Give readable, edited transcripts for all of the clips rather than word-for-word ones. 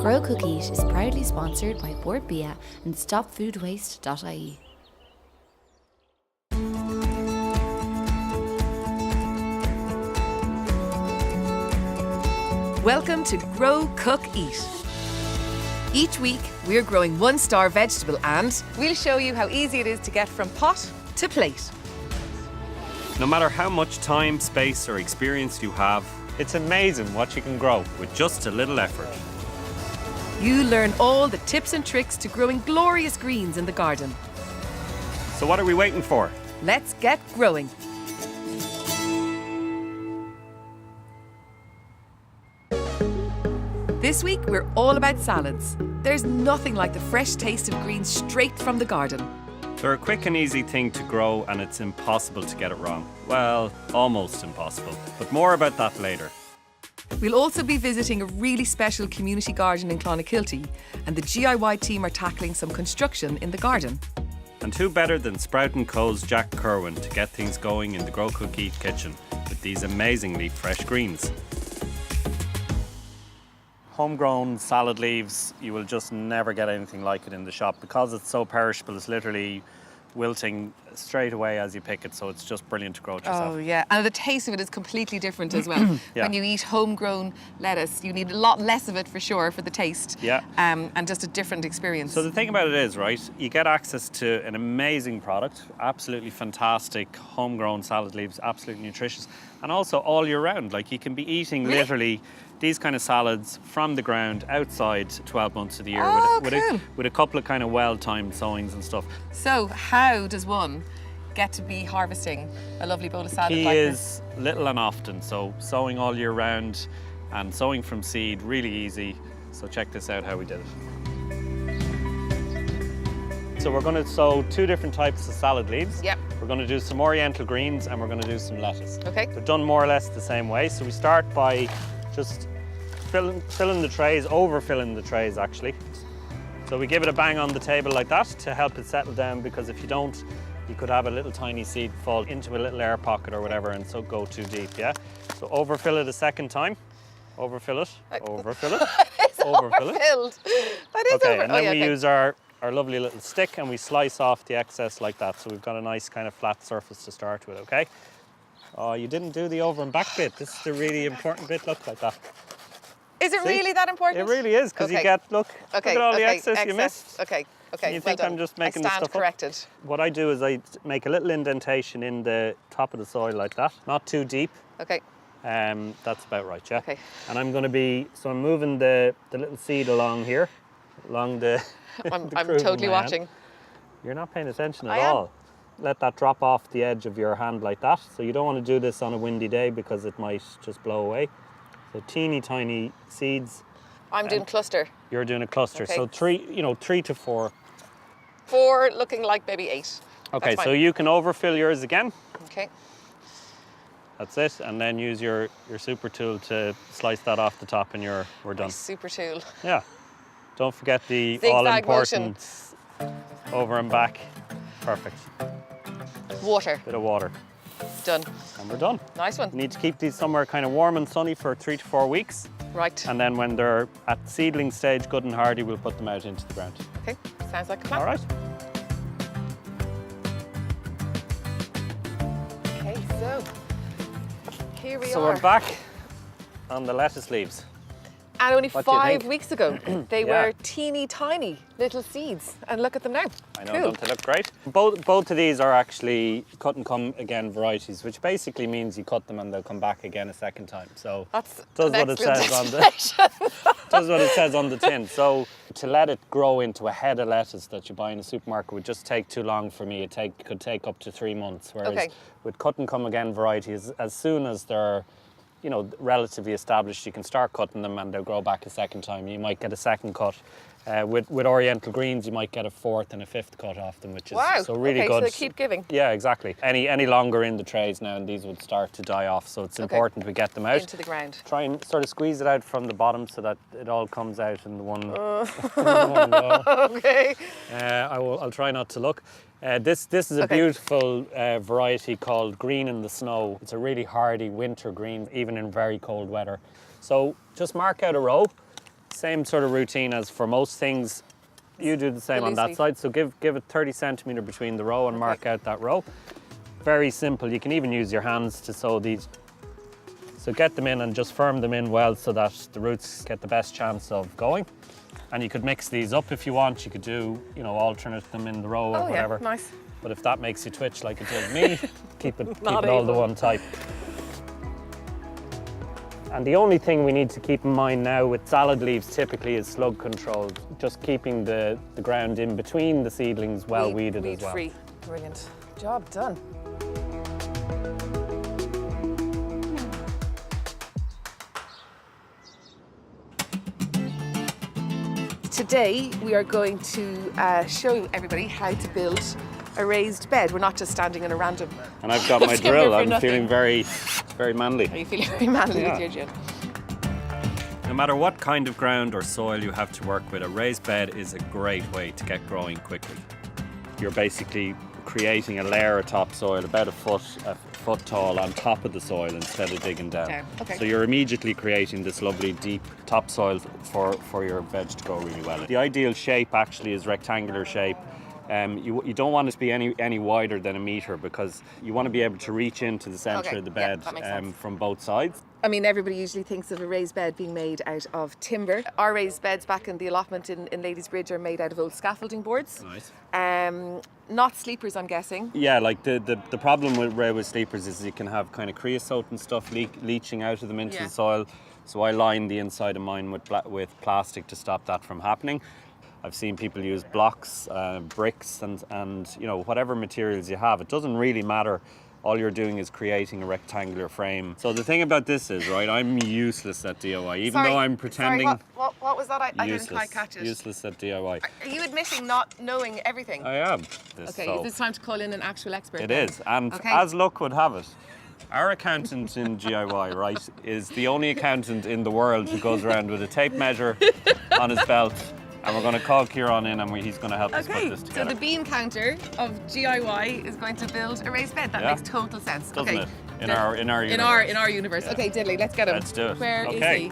Grow Cook Eat is proudly sponsored by Board Bia and StopFoodWaste.ie. Welcome to Grow Cook Eat. Each week we're growing one-star vegetable and we'll show you how easy it is to get from pot to plate. No matter how much time, space or experience you have, it's amazing what you can grow with just a little effort. You learn all the tips and tricks to growing glorious greens in the garden. So what are we waiting for? Let's get growing. This week we're all about salads. There's nothing like the fresh taste of greens straight from the garden. They're a quick and easy thing to grow and it's impossible to get it wrong. Well, almost impossible, but more about that later. We'll also be visiting a really special community garden in Clonakilty, and the GIY team are tackling some construction in the garden. And who better than Sprout & Co.'s Jack Kerwin to get things going in the Grow Cook Eat kitchen with these amazingly fresh greens. Homegrown salad leaves, you will just never get anything like it in the shop because it's so perishable. It's literally wilting straight away as you pick it, so it's just brilliant to grow it yourself. Oh yeah, and the taste of it is completely different as well. Yeah. When you eat homegrown lettuce, you need a lot less of it for sure for the taste. Yeah. And just a different experience. So the thing about it is, right, you get access to an amazing product, absolutely fantastic homegrown salad leaves, absolutely nutritious, and also all year round. Like you can be eating literally these kind of salads from the ground outside 12 months of the year with a couple of kind of well-timed sowings and stuff. So how does one get to be harvesting a lovely bowl of salad Key like is little and often, so sowing all year round and sowing from seed, really easy. So check this out how we did it. So we're going to sow two different types of salad leaves. Yep. We're going to do some oriental greens and we're going to do some lettuce. Okay. They're done more or less the same way. So we start by just filling the trays, overfilling the trays actually. So we give it a bang on the table like that to help it settle down, because if you don't, you could have a little tiny seed fall into a little air pocket or whatever and so go too deep, yeah? So overfill it a second time. Overfill it, overfill it, It's overfill it. overfilled. That is Okay, and then we use our lovely little stick and we slice off the excess like that. So we've got a nice kind of flat surface to start with, okay? Oh, you didn't do the over and back bit. This is the really important bit. Look like that. Is it really that important? It really is, because you get, look at all the excess you missed. Okay. You think I'm just making this stuff corrected. up? What I do is I make a little indentation in the top of the soil like that. Not too deep. Okay. That's about right, yeah. Okay. And I'm I'm moving the little seed along here, along the I'm the groove of totally my hand. watching. You're not paying attention I at am. all. Let that drop off the edge of your hand like that. So you don't want to do this on a windy day because it might just blow away. So teeny tiny seeds. I'm doing cluster. You're doing a cluster. Okay. So 3 to 4. 4 looking like maybe 8. Okay, so you can overfill yours again. Okay. That's it, and then use your super tool to slice that off the top and we're done. Super tool. Yeah. Don't forget the Zigzag all-important over and back. Perfect. Water. Bit of water. Done. And we're done. Nice one. You need to keep these somewhere kind of warm and sunny for 3 to 4 weeks. Right. And then when they're at seedling stage, good and hardy, we'll put them out into the ground. Okay, sounds like a plan. All right. Okay, so here we So are. we're back on the lettuce leaves. And only What do you 5 think? weeks ago, they Yeah. were teeny tiny little seeds. And look at them now. I know, Cool. don't they look great? Both of these are actually cut and come again varieties, which basically means you cut them and they'll come back again a second time. So That's does an what it excellent says on the explanation. does what it says on the tin. So to let it grow into a head of lettuce that you buy in a supermarket would just take too long for me. Could take up to 3 months. Whereas Okay. with cut and come again varieties, as soon as they're relatively established, you can start cutting them and they'll grow back a second time. You might get a second cut. With oriental greens, you might get a 4th and a 5th cut off them, which is Wow. so really Okay, good. so they keep giving. Yeah, exactly. Any longer in the trays now and these would start to die off, so it's important we get them out. Into the ground. Try and sort of squeeze it out from the bottom so that it all comes out in the one, in one go. Okay. I'll try not to look. This is a beautiful variety called Green in the Snow. It's a really hardy winter green, even in very cold weather. So just mark out a row, Same sort of routine as for most things. You do the same on that side. So give it 30 centimetre between the row and mark out that row. Very simple. You can even use your hands to sow these. So get them in and just firm them in well so that the roots get the best chance of going. And you could mix these up if you want. You could do, you know, alternate them in the row or whatever. Yeah, nice. But if that makes you twitch like it does me, keep it all to one type. And the only thing we need to keep in mind now with salad leaves typically is slug control. Just keeping the ground in between the seedlings well weeded as well. Weed-free. Brilliant. Job done. Today we are going to show everybody how to build a raised bed. We're not just standing in a random... And I've got my drill. I'm feeling very manly. Are you feeling very manly with your drill? No matter what kind of ground or soil you have to work with, a raised bed is a great way to get growing quickly. You're basically creating a layer of topsoil about a foot tall on top of the soil instead of digging down. Okay. So you're immediately creating this lovely deep topsoil for your veg to grow really well. The ideal shape actually is rectangular shape. You don't want it to be any wider than 1 metre because you want to be able to reach into the centre of the bed from both sides. I mean, everybody usually thinks of a raised bed being made out of timber. Our raised beds back in the allotment in Ladies Bridge are made out of old scaffolding boards. Nice. Not sleepers, I'm guessing. Yeah, like the problem with railway sleepers is you can have kind of creosote and stuff leaching out of them into the soil. So I line the inside of mine with plastic to stop that from happening. I've seen people use blocks, bricks and you know, whatever materials you have. It doesn't really matter. All you're doing is creating a rectangular frame. So the thing about this is, right, I'm useless at DIY. Even though I'm pretending... Sorry, what was that? I didn't quite catch it. Useless at DIY. Are you admitting not knowing everything? I am. Okay, is this time to call in an actual expert? It is, and as luck would have it, our accountant in GIY, right, is the only accountant in the world who goes around with a tape measure on his belt. And we're going to call Kieran in and he's going to help us put this together. So the bean counter of GIY is going to build a raised bed. That makes total sense. Doesn't it? In our universe. In our universe. Okay, Diddley, let's get him. Let's do it. Where is he?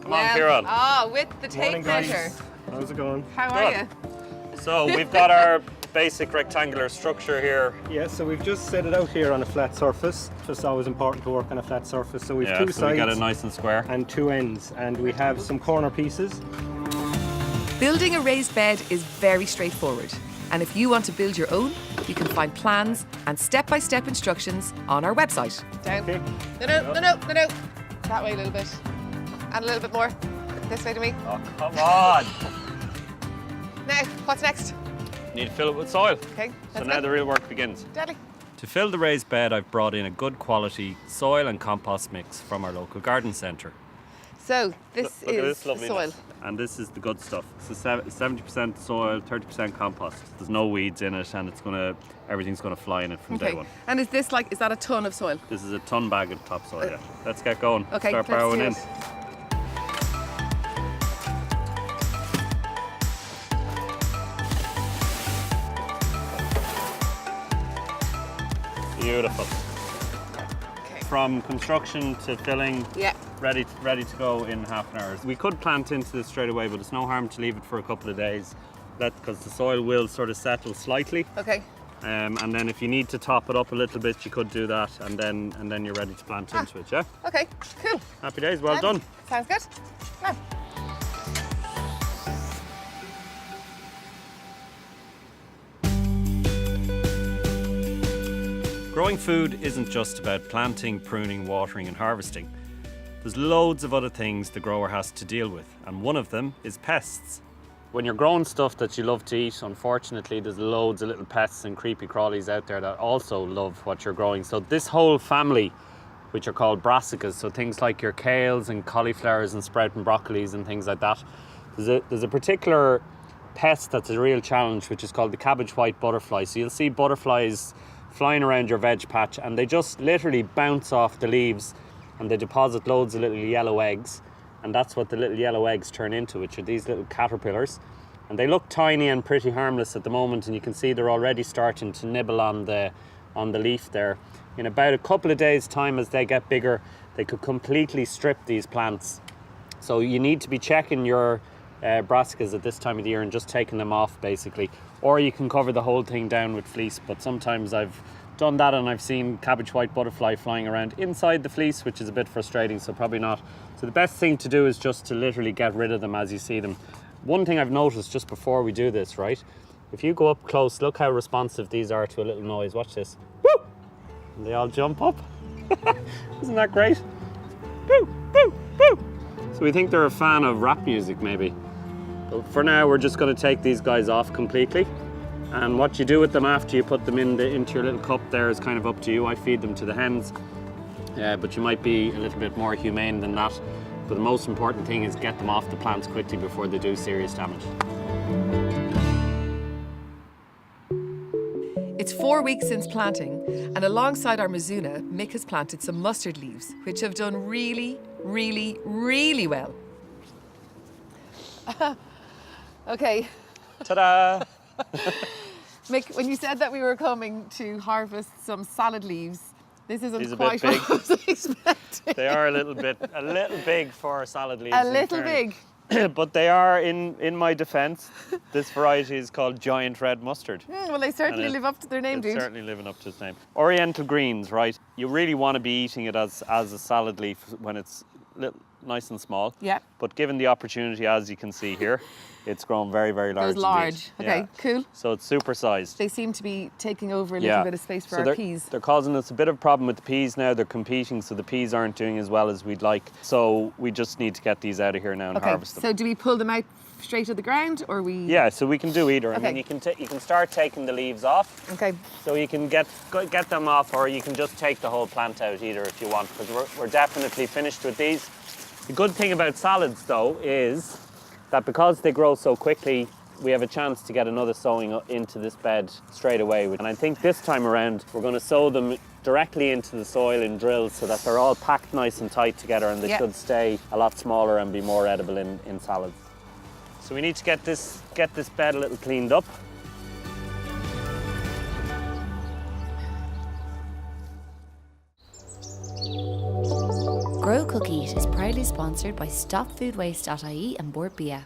Come on, Kieran. With the tape measure. How's it going? How are you? So we've got our basic rectangular structure here. Yeah, so we've just set it out here on a flat surface. It's always important to work on a flat surface. So we've two sides. We got it nice and square. And 2 ends. And we have some corner pieces. Building a raised bed is very straightforward. And if you want to build your own, you can find plans and step-by-step instructions on our website. Down. Okay. No. That way a little bit. And a little bit more. This way to me. Oh, come on. Now, what's next? Need to fill it with soil. Okay, so now the real work begins. Deadly. To fill the raised bed, I've brought in a good quality soil and compost mix from our local garden centre. So this is the soil. And this is the good stuff. It's 70% soil, 30% compost. There's no weeds in it, and everything's gonna fly in it from day one. And is that a ton of soil? This is a ton bag of topsoil. Yeah. Let's get going. Okay, start borrowing in. Beautiful. From construction to filling, ready to go in half an hour. We could plant into this straight away, but it's no harm to leave it for a couple of days, because the soil will sort of settle slightly. Okay. And then if you need to top it up a little bit, you could do that, and then you're ready to plant into it. Yeah. Okay. Cool. Happy days. Well done. Sounds good. Now. Growing food isn't just about planting, pruning, watering and harvesting. There's loads of other things the grower has to deal with, and one of them is pests. When you're growing stuff that you love to eat, unfortunately there's loads of little pests and creepy crawlies out there that also love what you're growing. So this whole family, which are called brassicas, so things like your kales and cauliflowers and sprouting broccolis and things like that, there's a particular pest that's a real challenge, which is called the cabbage white butterfly. So you'll see butterflies flying around your veg patch, and they just literally bounce off the leaves and they deposit loads of little yellow eggs, and that's what the little yellow eggs turn into, which are these little caterpillars. And they look tiny and pretty harmless at the moment, and you can see they're already starting to nibble on the leaf there. In about a couple of days' time, as they get bigger, they could completely strip these plants. So you need to be checking your brassicas at this time of the year and just taking them off basically. Or you can cover the whole thing down with fleece, but sometimes I've done that and I've seen cabbage white butterfly flying around inside the fleece, which is a bit frustrating, so probably not. So the best thing to do is just to literally get rid of them as you see them. One thing I've noticed just before we do this, right? If you go up close, look how responsive these are to a little noise. Watch this. Woo! And they all jump up. Isn't that great? Woo! Woo! Woo! So we think they're a fan of rap music maybe. But for now, we're just going to take these guys off completely. And what you do with them after you put them into your little cup there is kind of up to you. I feed them to the hens, but you might be a little bit more humane than that. But the most important thing is get them off the plants quickly before they do serious damage. It's 4 weeks since planting, and alongside our Mizuna, Mick has planted some mustard leaves, which have done really, really, really well. Okay. Ta-da! Mick, when you said that we were coming to harvest some salad leaves, this isn't These are a quite bit what I was expecting. They are a little big for salad leaves. A little big. But they are, in my defence, this variety is called giant red mustard. Well, they certainly live up to their name, It's dude. certainly living up to its name. Oriental greens, right? You really want to be eating it as a salad leaf when it's nice and small. Yeah. But given the opportunity, as you can see here, it's grown very, very large. It's large. Indeed. Okay, Yeah. cool. So it's super sized. They seem to be taking over a little bit of space for So our peas. They're causing us a bit of a problem with the peas now. They're competing, so the peas aren't doing as well as we'd like. So we just need to get these out of here now and harvest them. So do we pull them out straight to the ground, or we? Yeah, so we can do either. I Okay. mean, you can start taking the leaves off. Okay. So you can get them off, or you can just take the whole plant out either if you want, because we're definitely finished with these. The good thing about salads, though, is that because they grow so quickly, we have a chance to get another sowing into this bed straight away. And I think this time around, we're going to sow them directly into the soil in drills so that they're all packed nice and tight together, and they should stay a lot smaller and be more edible in salads. So we need to get this bed a little cleaned up. Grow Cook Eat is proudly sponsored by StopFoodWaste.ie and Board Bia.